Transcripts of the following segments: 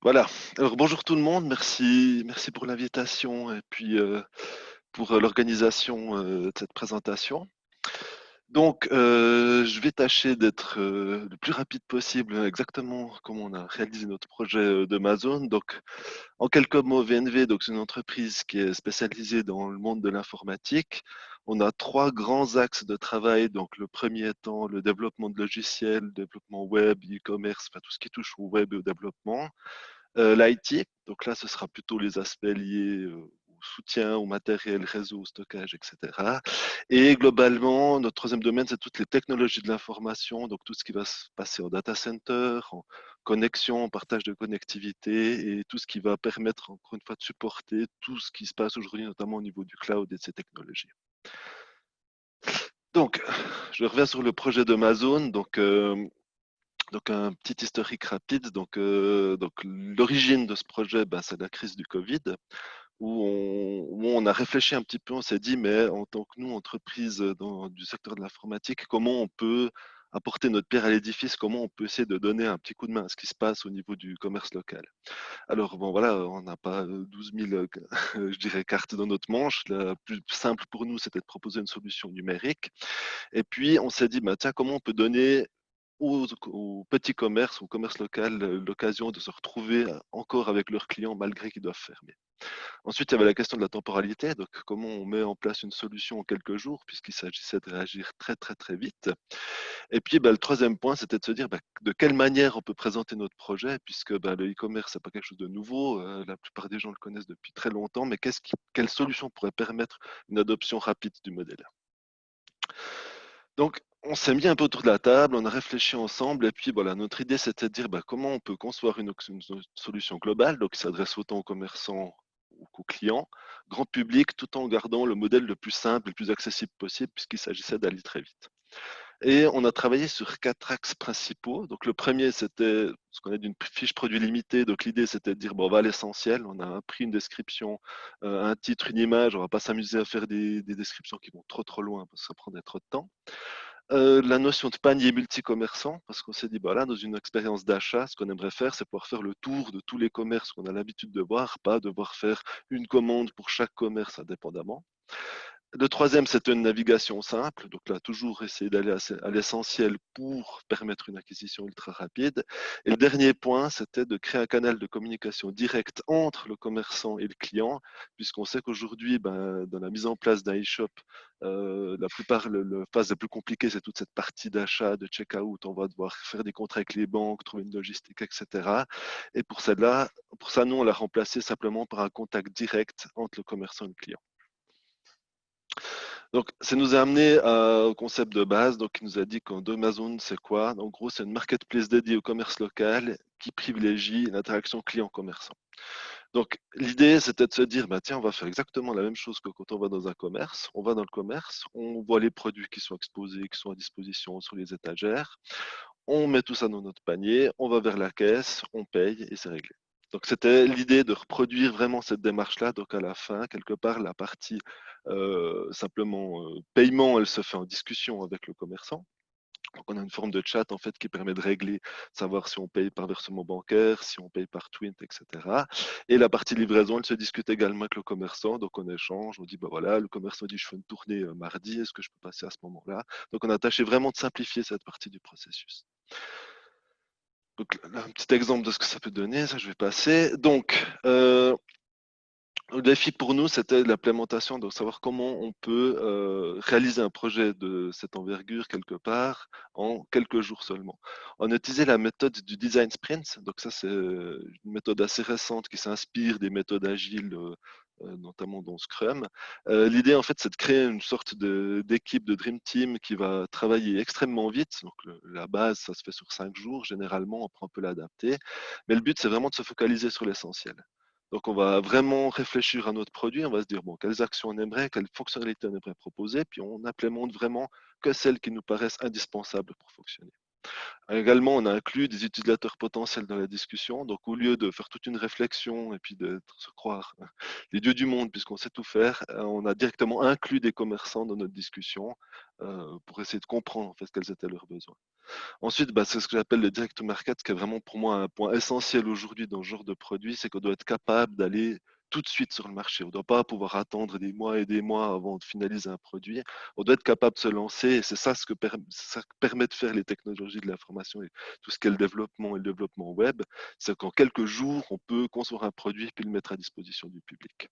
Voilà. Alors bonjour tout le monde, merci pour l'invitation et puis pour l'organisation de cette présentation. Donc, je vais tâcher d'être le plus rapide possible, exactement comme on a réalisé notre projet d'Amazon. Donc, en quelques mots, VNV, donc c'est une entreprise qui est spécialisée dans le monde de l'informatique. On a trois grands axes de travail. Donc, le premier étant le développement de logiciels, le développement web, e-commerce, enfin tout ce qui touche au web et au développement. L'IT, donc là, ce sera plutôt les aspects liés au soutien, au matériel, réseau, au stockage, etc. Et globalement, notre troisième domaine, c'est toutes les technologies de l'information, donc tout ce qui va se passer en data center, en connexion, en partage de connectivité et tout ce qui va permettre, encore une fois, de supporter tout ce qui se passe aujourd'hui, notamment au niveau du cloud et de ces technologies. Donc, je reviens sur le projet d'Amazon. Donc un petit historique rapide. Donc l'origine de ce projet, ben, c'est la crise du Covid, où on a réfléchi un petit peu, on s'est dit, mais en tant que nous, entreprise du secteur de l'informatique, comment on peut apporter notre pierre à l'édifice, comment on peut essayer de donner un petit coup de main à ce qui se passe au niveau du commerce local. Alors bon voilà, on n'a pas 12 000, je dirais, cartes dans notre manche. La plus simple pour nous, c'était de proposer une solution numérique. Et puis on s'est dit, bah, tiens, comment on peut donner aux petits commerces, au commerce local, l'occasion de se retrouver encore avec leurs clients malgré qu'ils doivent fermer. Ensuite, il y avait la question de la temporalité, donc comment on met en place une solution en quelques jours, puisqu'il s'agissait de réagir très très très vite. Et puis, bah, le troisième point, c'était de se dire, bah, de quelle manière on peut présenter notre projet, puisque bah, le e-commerce, c'est pas quelque chose de nouveau, la plupart des gens le connaissent depuis très longtemps, mais quelle solution pourrait permettre une adoption rapide du modèle? Donc, on s'est mis un peu autour de la table, on a réfléchi ensemble, et puis voilà, notre idée c'était de dire bah, comment on peut concevoir une solution globale, donc qui s'adresse autant aux commerçants qu'aux clients, grand public, tout en gardant le modèle le plus simple et le plus accessible possible, puisqu'il s'agissait d'aller très vite. Et on a travaillé sur quatre axes principaux. Donc, le premier, c'était ce qu'on a d'une fiche produit limitée. Donc, l'idée, c'était de dire, bon, on va à l'essentiel. On a un prix, une description, un titre, une image. On va pas s'amuser à faire des descriptions qui vont trop, trop loin parce que ça prendrait trop de temps. La notion de panier multi-commerçant, parce qu'on s'est dit, bah là, dans une expérience d'achat, ce qu'on aimerait faire, c'est pouvoir faire le tour de tous les commerces qu'on a l'habitude de voir, pas devoir faire une commande pour chaque commerce indépendamment. Le troisième, c'était une navigation simple. Donc là, toujours essayer d'aller à l'essentiel pour permettre une acquisition ultra rapide. Et le dernier point, c'était de créer un canal de communication direct entre le commerçant et le client, puisqu'on sait qu'aujourd'hui, ben, dans la mise en place d'un e-shop, la plupart, le phase la plus compliquée, c'est toute cette partie d'achat, de check-out. On va devoir faire des contrats avec les banques, trouver une logistique, etc. Et pour ça, nous, on l'a remplacé simplement par un contact direct entre le commerçant et le client. Donc, ça nous a amené au concept de base, donc qui nous a dit qu'Amazon, c'est quoi? En gros, c'est une marketplace dédiée au commerce local qui privilégie l'interaction client-commerçant. Donc, l'idée, c'était de se dire, bah, tiens, on va faire exactement la même chose que quand on va dans un commerce. On va dans le commerce, on voit les produits qui sont exposés, qui sont à disposition sur les étagères. On met tout ça dans notre panier, on va vers la caisse, on paye et c'est réglé. Donc c'était l'idée de reproduire vraiment cette démarche-là. Donc à la fin, quelque part, la partie simplement paiement, elle se fait en discussion avec le commerçant. Donc on a une forme de chat en fait qui permet de régler, savoir si on paye par versement bancaire, si on paye par Twint, etc. Et la partie livraison, elle se discute également avec le commerçant. Donc on échange, on dit bah voilà, le commerçant dit je fais une tournée mardi, est-ce que je peux passer à ce moment-là? Donc on a tâché vraiment de simplifier cette partie du processus. Donc là, un petit exemple de ce que ça peut donner, ça je vais passer. Donc, le défi pour nous, c'était l'implémentation, de savoir comment on peut réaliser un projet de cette envergure quelque part en quelques jours seulement. On a utilisé la méthode du design sprint, donc ça c'est une méthode assez récente qui s'inspire des méthodes agiles, notamment dans Scrum. L'idée en fait, c'est de créer une sorte d'équipe de Dream Team qui va travailler extrêmement vite. Donc la base, ça se fait sur 5 jours, généralement, on peut l'adapter. Mais le but, c'est vraiment de se focaliser sur l'essentiel. Donc, on va vraiment réfléchir à notre produit. On va se dire, bon, quelles actions on aimerait, quelles fonctionnalités on aimerait proposer, puis on implémente vraiment que celles qui nous paraissent indispensables pour fonctionner. Également, on a inclus des utilisateurs potentiels dans la discussion. Donc, au lieu de faire toute une réflexion et puis de se croire les dieux du monde puisqu'on sait tout faire, on a directement inclus des commerçants dans notre discussion pour essayer de comprendre en fait quels étaient leurs besoins. Ensuite, bah, c'est ce que j'appelle le direct to market, qui est vraiment pour moi un point essentiel aujourd'hui dans ce genre de produit, c'est qu'on doit être capable d'aller tout de suite sur le marché. On ne doit pas pouvoir attendre des mois et des mois avant de finaliser un produit. On doit être capable de se lancer et c'est ça ce que ça que permet de faire les technologies de l'information et tout ce qu'est le développement et le développement web. C'est qu'en quelques jours, on peut concevoir un produit puis le mettre à disposition du public.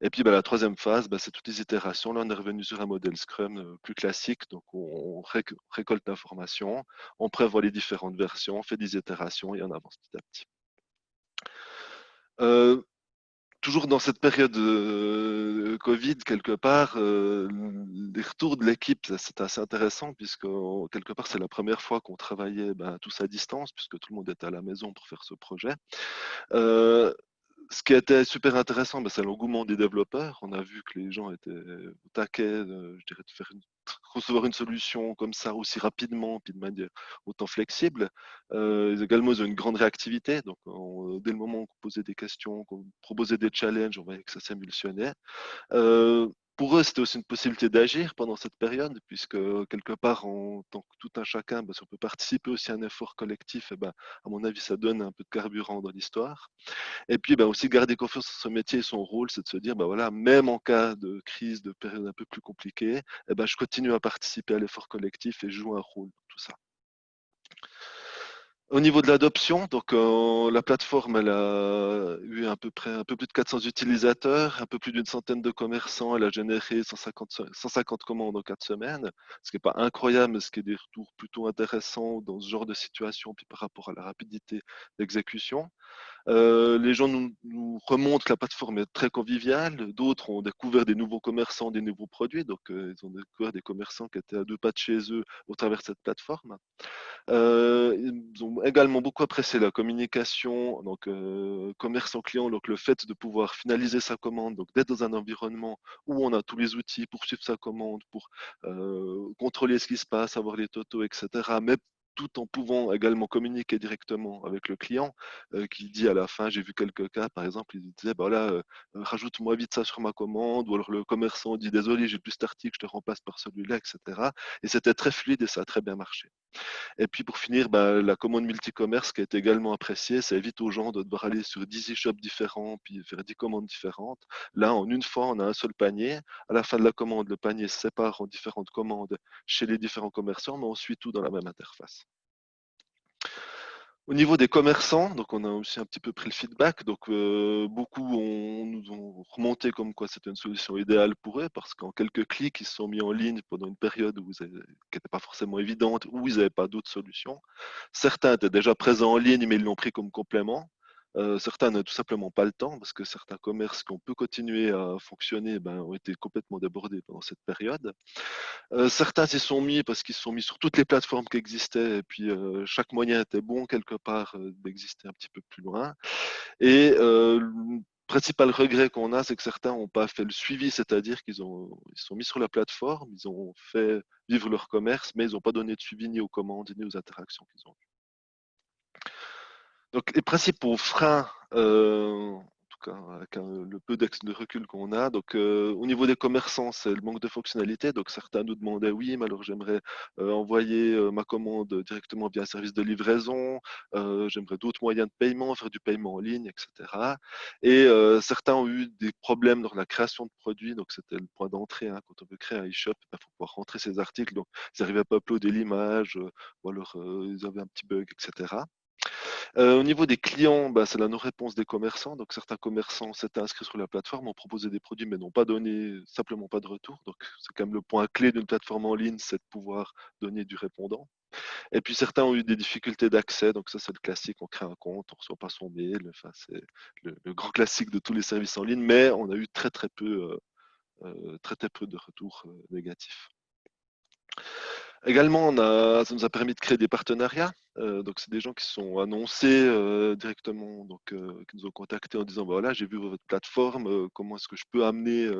Et puis bah, la troisième phase, bah, c'est toutes les itérations. Là, on est revenu sur un modèle Scrum plus classique. Donc, on récolte l'information, on prévoit les différentes versions, on fait des itérations et on avance petit à petit. Euh, Toujours dans cette période Covid, quelque part, les retours de l'équipe, c'est assez intéressant puisque quelque part, c'est la première fois qu'on travaillait tous à distance puisque tout le monde était à la maison pour faire ce projet. Euh, Ce qui a été super intéressant, c'est l'engouement des développeurs. On a vu que les gens étaient au taquet, je dirais, de concevoir une solution comme ça aussi rapidement, puis de manière autant flexible. Également, ils ont une grande réactivité. Donc, dès le moment où on posait des questions, qu'on proposait des challenges, on voyait que ça s'émulsionnait. Euh, pour eux, c'était aussi une possibilité d'agir pendant cette période, puisque quelque part, en tant que tout un chacun, si on peut participer aussi à un effort collectif, à mon avis, ça donne un peu de carburant dans l'histoire. Et puis, aussi garder confiance en son métier et son rôle, c'est de se dire, voilà, même en cas de crise, de période un peu plus compliquée, je continue à participer à l'effort collectif et je joue un rôle dans tout ça. Au niveau de l'adoption, donc la plateforme, elle a eu à peu près un peu plus de 400 utilisateurs, un peu plus d'une centaine de commerçants. Elle a généré 150 commandes en 4 semaines, ce qui n'est pas incroyable, mais ce qui est des retours plutôt intéressants dans ce genre de situation, puis par rapport à la rapidité d'exécution. Les gens nous remontent que la plateforme est très conviviale. D'autres ont découvert des nouveaux commerçants, des nouveaux produits. Donc, ils ont découvert des commerçants qui étaient à 2 pas de chez eux au travers de cette plateforme. Ils ont également beaucoup apprécié la communication, donc commerçant-client, donc le fait de pouvoir finaliser sa commande, donc d'être dans un environnement où on a tous les outils pour suivre sa commande, pour contrôler ce qui se passe, avoir les totaux, etc. Mais tout en pouvant également communiquer directement avec le client, qui dit à la fin, j'ai vu quelques cas, par exemple, il disait, voilà, rajoute-moi vite ça sur ma commande, ou alors le commerçant dit, désolé, j'ai plus cet article, je te remplace par celui-là, etc. Et c'était très fluide et ça a très bien marché. Et puis pour finir, la commande multicommerce qui a été également appréciée, ça évite aux gens de devoir aller sur 10 e-shops différents, puis faire 10 commandes différentes. Là, en une fois, on a un seul panier. À la fin de la commande, le panier se sépare en différentes commandes chez les différents commerçants, mais on suit tout dans la même interface. Au niveau des commerçants, donc on a aussi un petit peu pris le feedback. Donc beaucoup nous ont remonté comme quoi c'était une solution idéale pour eux parce qu'en quelques clics, ils se sont mis en ligne pendant une période qui n'était pas forcément évidente, où ils n'avaient pas d'autres solutions. Certains étaient déjà présents en ligne, mais ils l'ont pris comme complément. Certains n'avaient tout simplement pas le temps parce que certains commerces qui ont pu continuer à fonctionner ont été complètement débordés pendant cette période. Certains s'y sont mis parce qu'ils se sont mis sur toutes les plateformes qui existaient et puis chaque moyen était bon quelque part d'exister un petit peu plus loin. Et le principal regret qu'on a, c'est que certains n'ont pas fait le suivi, c'est-à-dire qu'ils ils se sont mis sur la plateforme, ils ont fait vivre leur commerce, mais ils n'ont pas donné de suivi ni aux commandes ni aux interactions qu'ils ont eues. Donc les principaux freins, en tout cas avec le peu de recul qu'on a, donc au niveau des commerçants, c'est le manque de fonctionnalité. Donc certains nous demandaient oui, mais alors j'aimerais envoyer ma commande directement via un service de livraison, j'aimerais d'autres moyens de paiement, faire du paiement en ligne, etc. Et certains ont eu des problèmes dans la création de produits, donc c'était le point d'entrée. Hein. Quand on veut créer un e-shop, il faut pouvoir rentrer ses articles, donc ils n'arrivaient pas à uploader l'image, ou alors ils avaient un petit bug, etc. Au niveau des clients, c'est la non-réponse des commerçants. Donc certains commerçants s'étaient inscrits sur la plateforme, ont proposé des produits, mais n'ont pas donné simplement pas de retour. Donc c'est quand même le point clé d'une plateforme en ligne, c'est de pouvoir donner du répondant. Et puis certains ont eu des difficultés d'accès, donc ça c'est le classique, on crée un compte, on reçoit pas son mail, enfin, c'est le grand classique de tous les services en ligne, mais on a eu très très peu de retours négatifs. Également, ça nous a permis de créer des partenariats. Donc, c'est des gens qui sont annoncés directement, donc qui nous ont contactés en disant, bah, voilà, j'ai vu votre plateforme, comment est-ce que je peux amener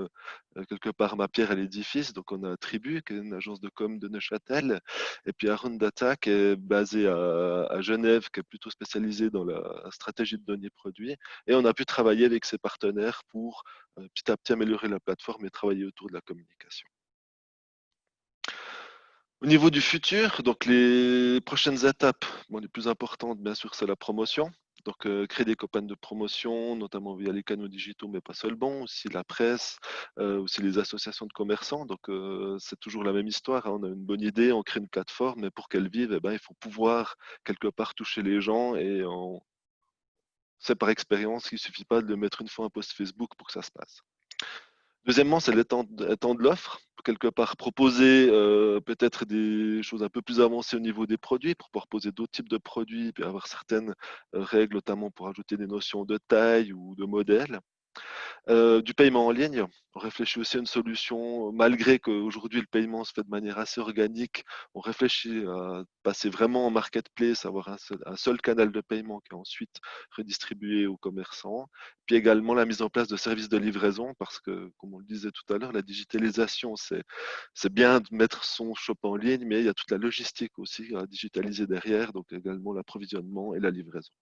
quelque part ma pierre à l'édifice. Donc, on a Tribu, qui est une agence de com de Neuchâtel, et puis Arun Data, qui est basé à Genève, qui est plutôt spécialisé dans la stratégie de données produits. Et on a pu travailler avec ces partenaires pour petit à petit améliorer la plateforme et travailler autour de la communication. Au niveau du futur, donc les prochaines étapes, bon, les plus importantes, bien sûr, c'est la promotion. Donc, créer des campagnes de promotion, notamment via les canaux digitaux, mais pas seulement, aussi la presse, aussi les associations de commerçants. Donc, c'est toujours la même histoire, hein. On a une bonne idée, on crée une plateforme, mais pour qu'elle vive, eh ben, il faut pouvoir quelque part toucher les gens et on sait par expérience qu'il suffit pas de mettre une fois un post Facebook pour que ça se passe. Deuxièmement, c'est l'étendre l'offre, quelque part proposer peut-être des choses un peu plus avancées au niveau des produits pour pouvoir poser d'autres types de produits, puis avoir certaines règles, notamment pour ajouter des notions de taille ou de modèle. Du paiement en ligne, on réfléchit aussi à une solution, malgré qu'aujourd'hui le paiement se fait de manière assez organique, on réfléchit à passer vraiment en marketplace, avoir un seul canal de paiement qui est ensuite redistribué aux commerçants. Puis également la mise en place de services de livraison, parce que, comme on le disait tout à l'heure, la digitalisation, c'est bien de mettre son shop en ligne, mais il y a toute la logistique aussi à digitaliser derrière, donc également l'approvisionnement et la livraison.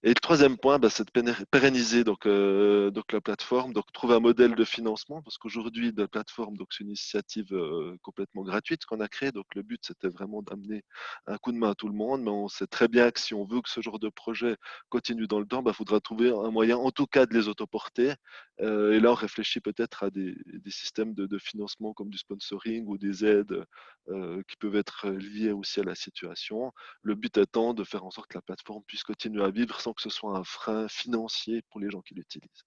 Et le troisième point, bah, c'est de pérenniser donc la plateforme, donc trouver un modèle de financement, parce qu'aujourd'hui, la plateforme, donc c'est une initiative complètement gratuite qu'on a créée. Donc le but, c'était vraiment d'amener un coup de main à tout le monde, mais on sait très bien que si on veut que ce genre de projet continue dans le temps, il faudra trouver un moyen, en tout cas, de les autoporter. Et là, on réfléchit peut-être à des systèmes de financement comme du sponsoring ou des aides qui peuvent être liées aussi à la situation. Le but étant de faire en sorte que la plateforme puisse continuer à vivre sans que ce soit un frein financier pour les gens qui l'utilisent.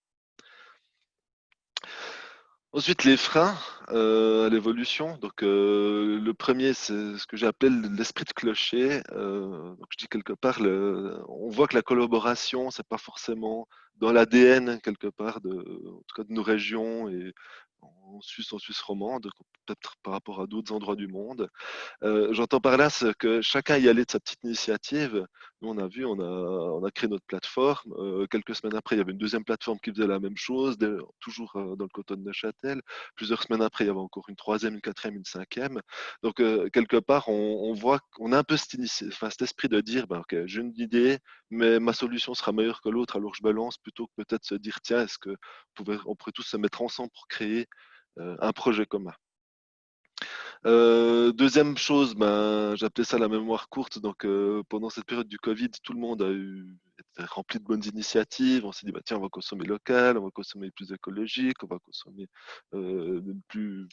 Ensuite, les freins à l'évolution. Donc, le premier, c'est ce que j'appelle l'esprit de clocher. Donc, je dis quelque part, on voit que la collaboration, c'est pas forcément dans l'ADN quelque part en tout cas de nos régions et en Suisse romande, peut-être par rapport à d'autres endroits du monde. J'entends par là c'est que chacun y allait de sa petite initiative. Nous, on a vu, on a créé notre plateforme. Quelques semaines après, il y avait une deuxième plateforme qui faisait la même chose, toujours dans le canton de Neuchâtel. Plusieurs semaines après, il y avait encore une troisième, une quatrième, une cinquième. Donc, quelque part, on voit qu'on a un peu cet esprit de dire, ben, OK, j'ai une idée, mais ma solution sera meilleure que l'autre, alors je me lance plutôt que peut-être se dire, tiens, est-ce on pourrait tous se mettre ensemble pour créer un projet commun. Deuxième chose, ben, j'appelais ça la mémoire courte. Donc, pendant cette période du Covid, tout le monde été rempli de bonnes initiatives. On s'est dit, bah, tiens, on va consommer local, on va consommer plus écologique, on va consommer de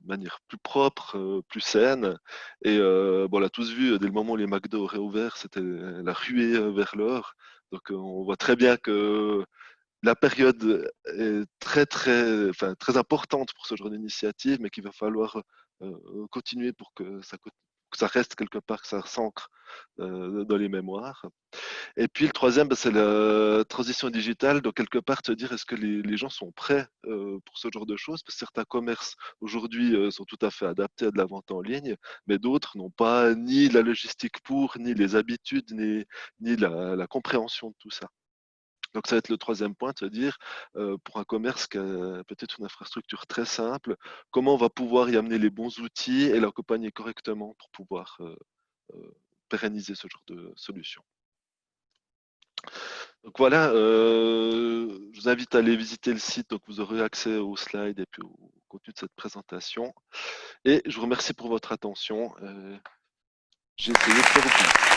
manière plus propre, plus saine. Et bon, on l'a tous vu, dès le moment où les McDo auraient ouvert, c'était la ruée vers l'or. Donc, on voit très bien que la période est enfin, très importante pour ce genre d'initiative, mais qu'il va falloir continuer pour que ça reste quelque part, que ça s'ancre dans les mémoires. Et puis le troisième, bah, c'est la transition digitale. Donc quelque part, te dire est-ce que les gens sont prêts pour ce genre de choses? Parce que certains commerces aujourd'hui sont tout à fait adaptés à de la vente en ligne, mais d'autres n'ont pas ni la logistique pour, ni les habitudes, ni la compréhension de tout ça. Donc ça va être le troisième point, de se dire, pour un commerce qui a peut-être une infrastructure très simple, comment on va pouvoir y amener les bons outils et l'accompagner correctement pour pouvoir pérenniser ce genre de solution. Donc voilà, je vous invite à aller visiter le site, donc vous aurez accès aux slides et puis au contenu de cette présentation. Et je vous remercie pour votre attention. J'ai essayé de faire au plus vite.